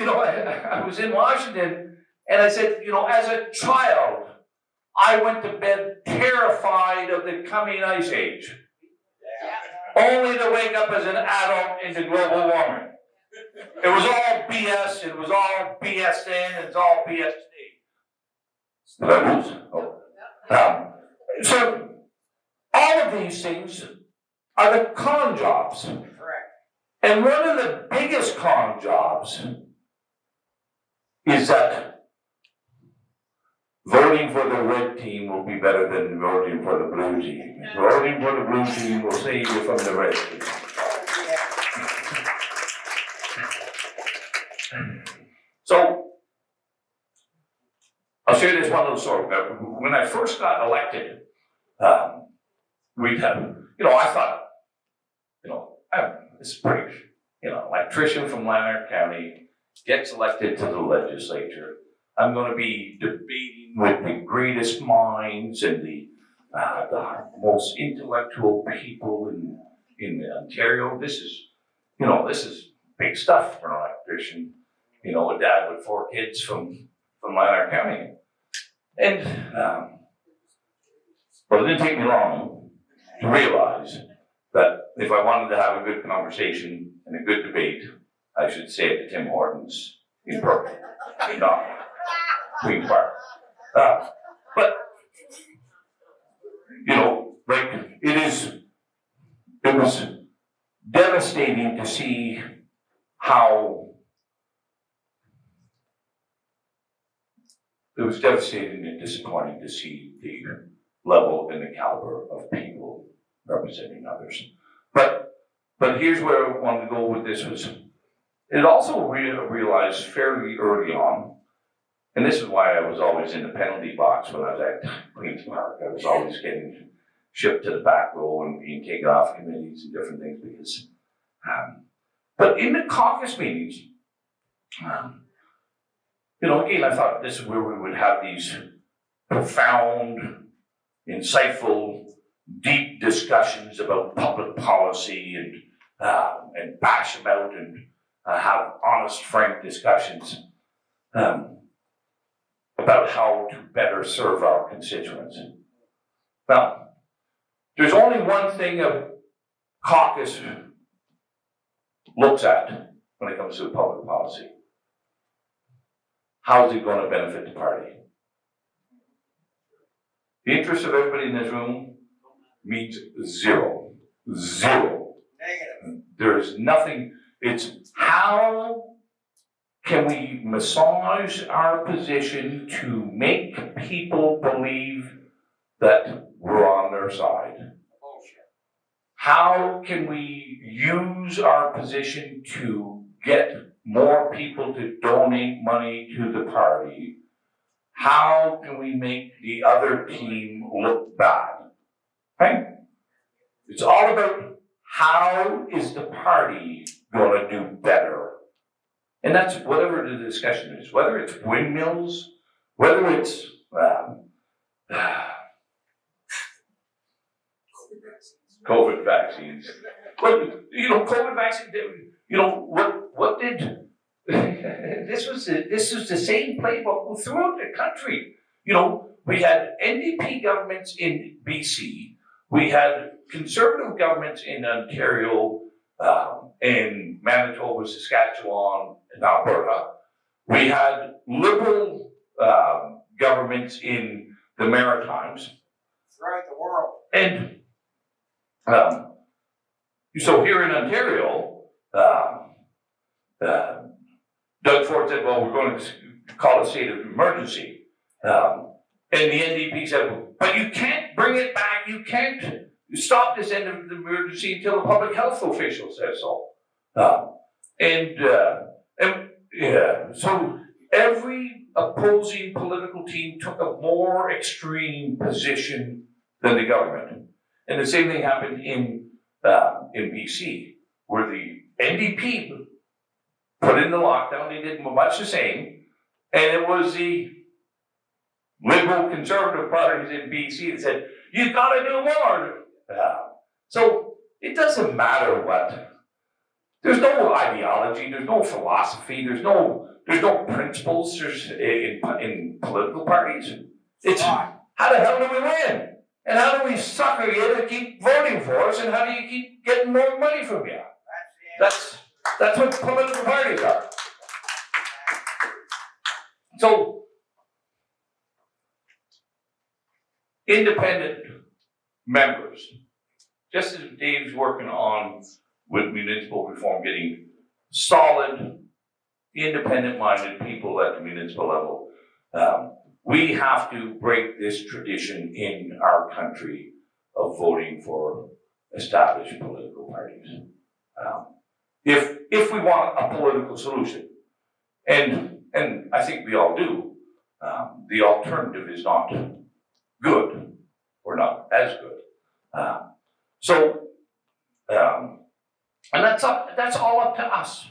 I was in Washington, and I said, as a child, I went to bed terrified of the coming ice age, only to wake up as an adult into global warming. It was all BS, it was all BS then, it's all BS today. So, all of these things are the con jobs. Correct. And one of the biggest con jobs is that voting for the red team will be better than voting for the blue team. Voting for the blue team will save you from the red team. So, I'll share this one little story. When I first got elected, I thought, this is pretty, electrician from Lanark County gets elected to the legislature. I'm going to be debating with the greatest minds and the most intellectual people in Ontario. This is big stuff for an electrician. A dad with 4 kids from Lanark County. And, but it didn't take me long to realize that if I wanted to have a good conversation and a good debate, I should say it to Tim Hortons in Brooklyn, not Queen's Park. But, it was devastating to see how it was devastating and disappointing to see the level and the caliber of people representing others. But here's where I wanted to go with this was, it also realized fairly early on, and this is why I was always in the penalty box when I was at Queen's Park. I was always getting shipped to the back row and being taken off committees and different things because, but in the caucus meetings, again, I thought this is where we would have these profound, insightful, deep discussions about public policy and bash about and have honest, frank discussions about how to better serve our constituents. Now, there's only one thing a caucus looks at when it comes to public policy. How is it going to benefit the party? The interest of everybody in this room means zero. Zero. Negative. There is nothing. It's how can we massage our position to make people believe that we're on their side? Bullshit. How can we use our position to get more people to donate money to the party? How can we make the other team look bad? Right? It's all about how is the party going to do better? And that's whatever the discussion is, whether it's windmills, whether it's COVID vaccines. But, COVID vaccine, what did, this was the same playbook throughout the country. We had NDP governments in BC, we had conservative governments in Ontario, in Manitoba, Saskatchewan, and Alberta. We had liberal governments in the Maritimes. Throughout the world. And so here in Ontario, Doug Ford said, well, we're going to call a state of emergency. And the NDP said, well, but you can't bring it back. You can't stop this end of the emergency until the public health official says so. So every opposing political team took a more extreme position than the government. And the same thing happened in BC, where the NDP put in the lockdown. They did much the same, and it was the liberal conservative parties in BC that said, you've got to do more. So it doesn't matter what There's no ideology, there's no philosophy, there's no principles in political parties. It's Right. how the hell do we win? And how do we sucker you to keep voting for us? And how do you keep getting more money from you? That's That's what political parties are. So, independent members, just as Dave's working on with municipal reform, getting solid, independent-minded people at the municipal level, we have to break this tradition in our country of voting for established political parties. If we want a political solution, and I think we all do, the alternative is not good or not as good. And that's all up to us.